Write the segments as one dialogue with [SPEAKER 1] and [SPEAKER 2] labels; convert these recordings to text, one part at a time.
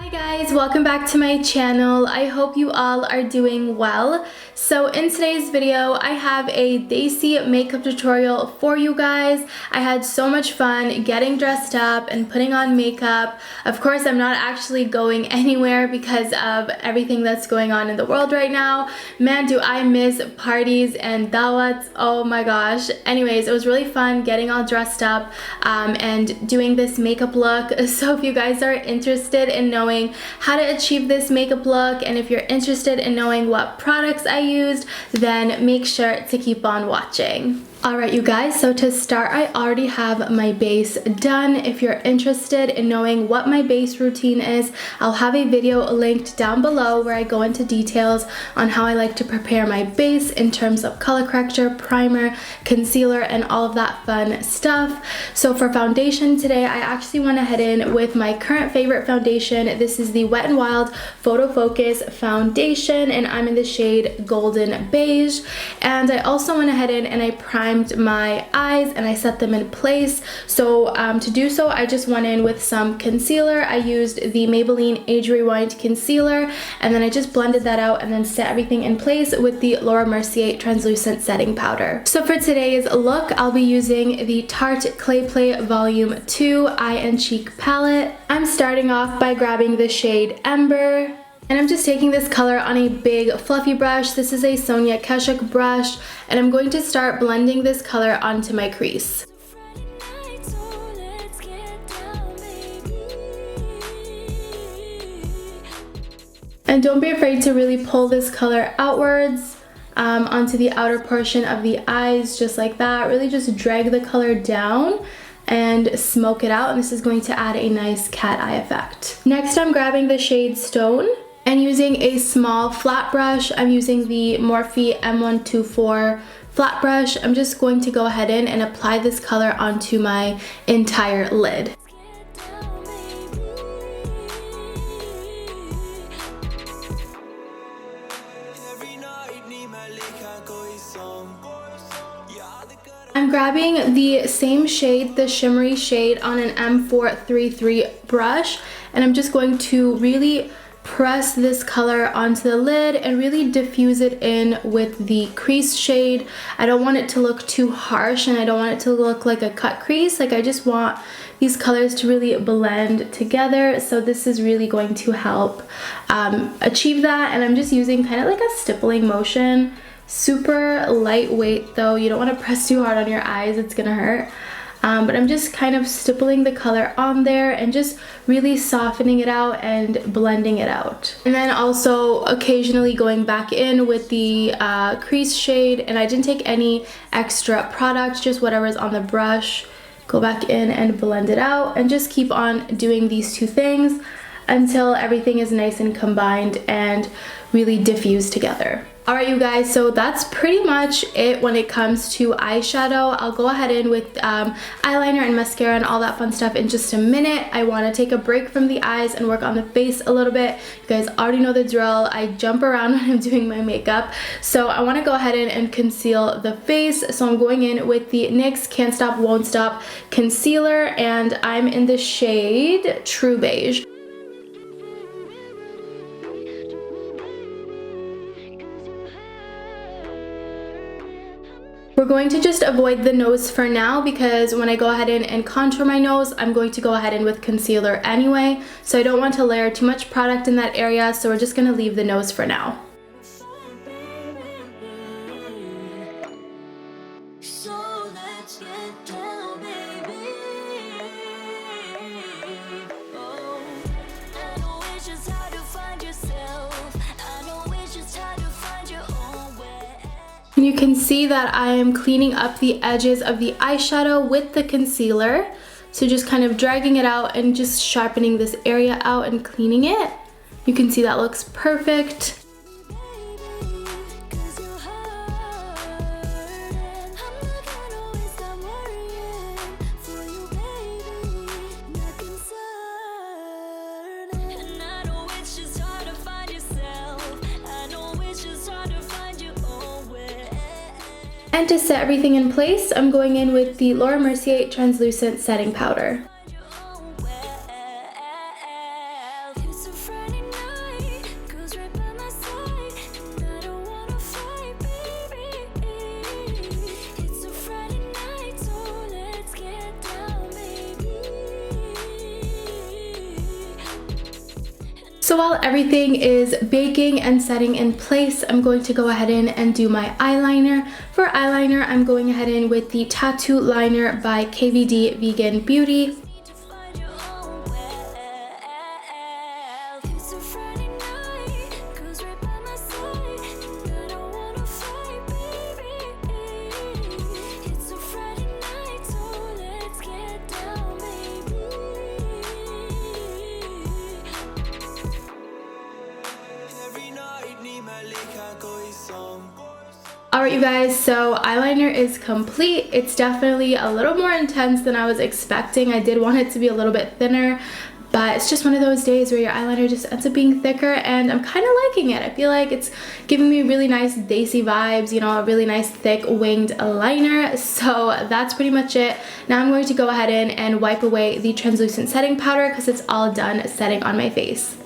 [SPEAKER 1] Hi guys, welcome back to my channel. I hope you all are doing well. So in today's video, I have a Desi makeup tutorial for you guys. I had so much fun getting dressed up and putting on makeup. Of course, I'm not actually going anywhere because of everything that's going on in the world right now. Man, do I miss parties and Dawats. Oh my gosh. Anyways, it was really fun getting all dressed up and doing this makeup look. So if you guys are interested in knowing how to achieve this makeup look, and if you're interested in knowing what products I used, then make sure to keep on watching. Alright you guys, so to start, I already have my base done. If you're interested in knowing what my base routine is, I'll have a video linked down below where I go into details on how I like to prepare my base in terms of color corrector, primer, concealer, and all of that fun stuff. So for foundation today, I actually went ahead in with my current favorite foundation. This is the Wet n Wild Photo Focus foundation, and I'm in the shade Golden Beige. And I also went ahead in and I primed my eyes and I set them in place. So to do so, I just went in with some concealer. I used the Maybelline Age Rewind concealer, and then I just blended that out and then set everything in place with the Mercier translucent setting powder. So for today's look, I'll be using the Tarte Clay Play Volume 2 Eye and Cheek palette. I'm starting off by grabbing the shade Ember. And I'm just taking this color on a big fluffy brush. This is a Sonia Keshik brush, and I'm going to start blending this color onto my crease. And don't be afraid to really pull this color outwards onto the outer portion of the eyes, just like that. Really just drag the color down and smoke it out, and this is going to add a nice cat eye effect. Next, I'm grabbing the shade Stone. And using a small flat brush, I'm using the Morphe M124 flat brush. I'm just going to go ahead in and apply this color onto my entire lid. I'm grabbing the same shade, the Shimmery shade, on an M433 brush, and I'm just going to really press this color onto the lid and really diffuse it in with the crease shade. I don't want it to look too harsh, and I don't want it to look like a cut crease. Like, I just want these colors to really blend together. So this is really going to help achieve that. And I'm just using kind of like a stippling motion. Super lightweight though. You don't want to press too hard on your eyes, it's gonna hurt. But I'm just kind of stippling the color on there and just really softening it out and blending it out. And then also occasionally going back in with the crease shade, and I didn't take any extra product, just whatever's on the brush. Go back in and blend it out, and just keep on doing these two things until everything is nice and combined and really diffused together. Alright you guys, so that's pretty much it when it comes to eyeshadow. I'll go ahead in with eyeliner and mascara and all that fun stuff in just a minute. I want to take a break from the eyes and work on the face a little bit. You guys already know the drill. I jump around when I'm doing my makeup. So I want to go ahead in and conceal the face. So I'm going in with the NYX Can't Stop Won't Stop concealer, and I'm in the shade True Beige. We're going to just avoid the nose for now, because when I go ahead in and contour my nose, I'm going to go ahead in with concealer anyway. So I don't want to layer too much product in that area, so we're just going to leave the nose for now. And you can see that I am cleaning up the edges of the eyeshadow with the concealer. So just kind of dragging it out and just sharpening this area out and cleaning it. You can see that looks perfect. And to set everything in place, I'm going in with the Mercier translucent setting powder. So while everything is baking and setting in place, I'm going to go ahead in and do my eyeliner. For eyeliner, I'm going ahead in with the Tattoo Liner by KVD Vegan Beauty. Alright you guys, so eyeliner is complete. It's definitely a little more intense than I was expecting. I did want it to be a little bit thinner, but it's just one of those days where your eyeliner just ends up being thicker, and I'm kind of liking it. I feel like it's giving me really nice Desi vibes, you know, a really nice thick winged liner. So that's pretty much it. Now I'm going to go ahead in and wipe away the translucent setting powder because it's all done setting on my face.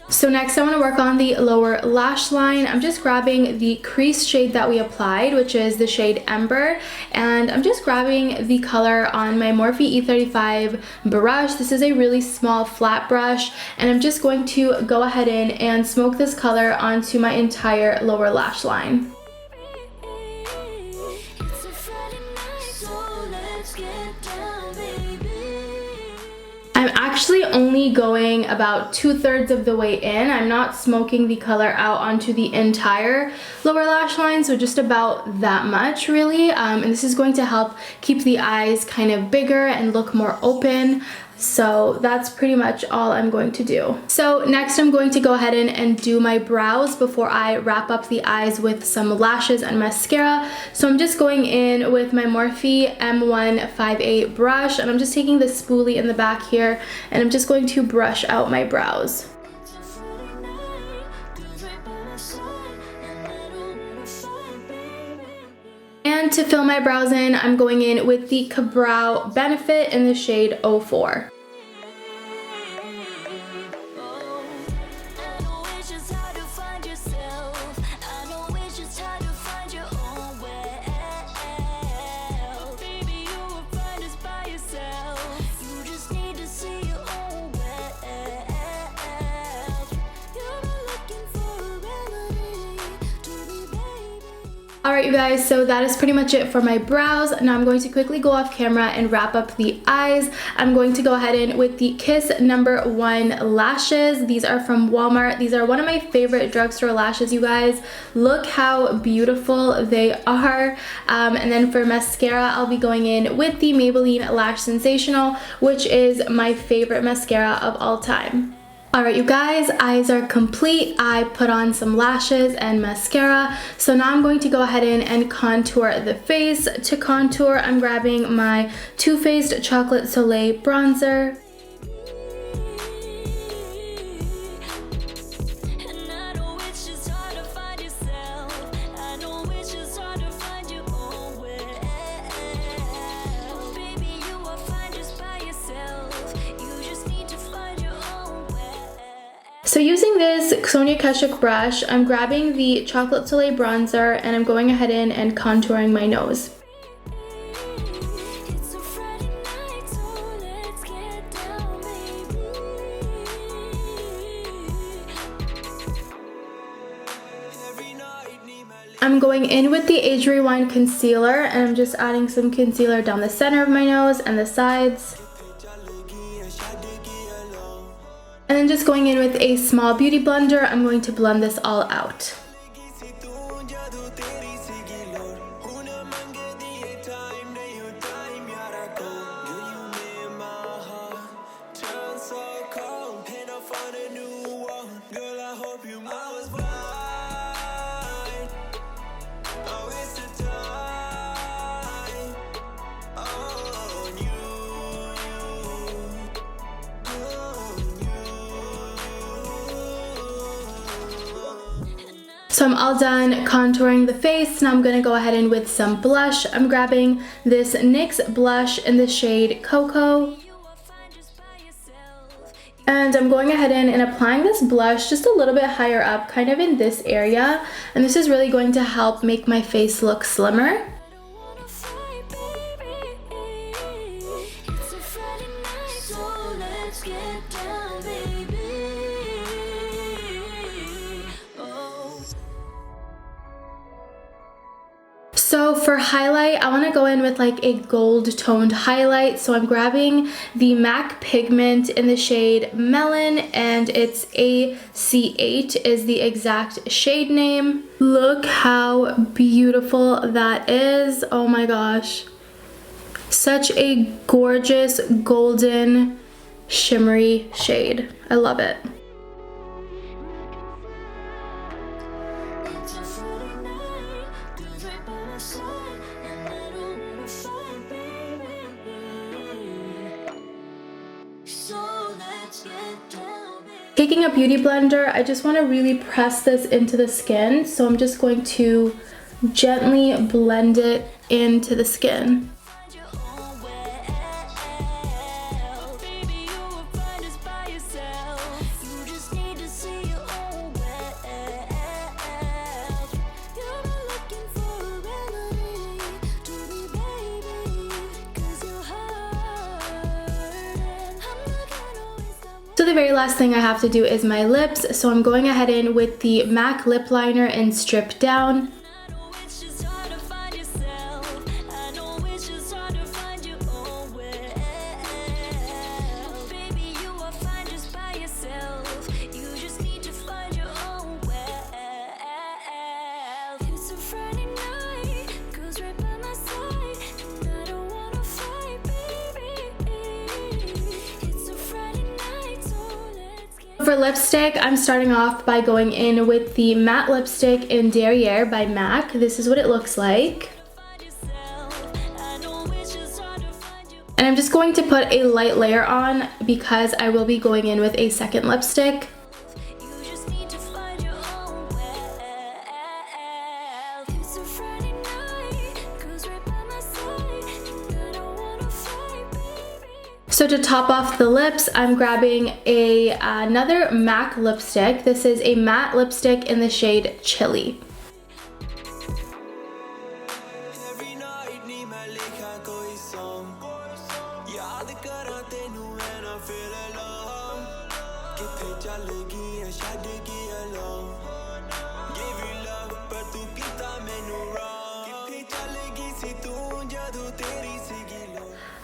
[SPEAKER 1] So next I want to work on the lower lash line. I'm just grabbing the crease shade that we applied, which is the shade Ember, and I'm just grabbing the color on my Morphe E35 brush. This is a really small flat brush, and I'm just going to go ahead in and smoke this color onto my entire lower lash line. I'm actually only going about 2/3 of the way in. I'm not smoking the color out onto the entire lower lash line, so just about that much really. And this is going to help keep the eyes kind of bigger and look more open. So that's pretty much all I'm going to do. So next I'm going to go ahead and do my brows before I wrap up the eyes with some lashes and mascara. So I'm just going in with my Morphe M158 brush, and I'm just taking the spoolie in the back here, and I'm just going to brush out my brows. And to fill my brows in, I'm going in with the Ka-Brow Benefit in the shade 04. Alright you guys, so that is pretty much it for my brows. Now I'm going to quickly go off camera and wrap up the eyes. I'm going to go ahead in with the Kiss #1 lashes. These are from Walmart. These are one of my favorite drugstore lashes, you guys. Look how beautiful they are. And then for mascara, I'll be going in with the Maybelline Lash Sensational, which is my favorite mascara of all time. Alright you guys, eyes are complete. I put on some lashes and mascara. So now I'm going to go ahead in and contour the face. To contour, I'm grabbing my Too Faced Chocolate Soleil bronzer. So using this Sonia Kashuk brush, I'm grabbing the Chocolate Soleil bronzer and I'm going ahead in and contouring my nose. I'm going in with the Age Rewind concealer, and I'm just adding some concealer down the center of my nose and the sides. And then just going in with a small beauty blender, I'm going to blend this all out. So I'm all done contouring the face. Now I'm going to go ahead and with some blush. I'm grabbing this NYX blush in the shade Cocoa. And I'm going ahead and applying this blush just a little bit higher up, kind of in this area. And this is really going to help make my face look slimmer. So for highlight, I want to go in with like a gold toned highlight. So I'm grabbing the MAC Pigment in the shade Melon, and it's AC8 is the exact shade name. Look how beautiful that is. Oh my gosh. Such a gorgeous golden shimmery shade. I love it. Taking a beauty blender, I just want to really press this into the skin, so I'm just going to gently blend it into the skin. So the very last thing I have to do is my lips, so I'm going ahead in with the MAC lip liner in Stripdown. For lipstick, I'm starting off by going in with the matte lipstick in Derriere by MAC. This is what it looks like. And I'm just going to put a light layer on because I will be going in with a second lipstick. So to top off the lips, I'm grabbing another MAC lipstick. This is a matte lipstick in the shade Chili.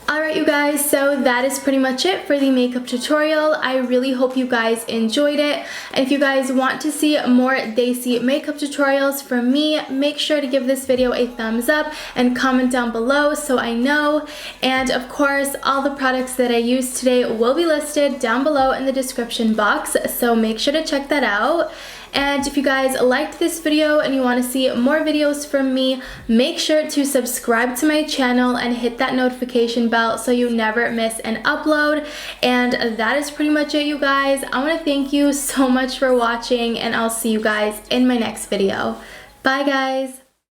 [SPEAKER 1] Alright you guys, so that is pretty much it for the makeup tutorial. I really hope you guys enjoyed it. And if you guys want to see more Desi makeup tutorials from me, make sure to give this video a thumbs up and comment down below so I know. And of course, all the products that I used today will be listed down below in the description box, so make sure to check that out. And if you guys liked this video and you want to see more videos from me, make sure to subscribe to my channel and hit that notification bell so you never miss an upload. And that is pretty much it, you guys. I want to thank you so much for watching, and I'll see you guys in my next video. Bye guys!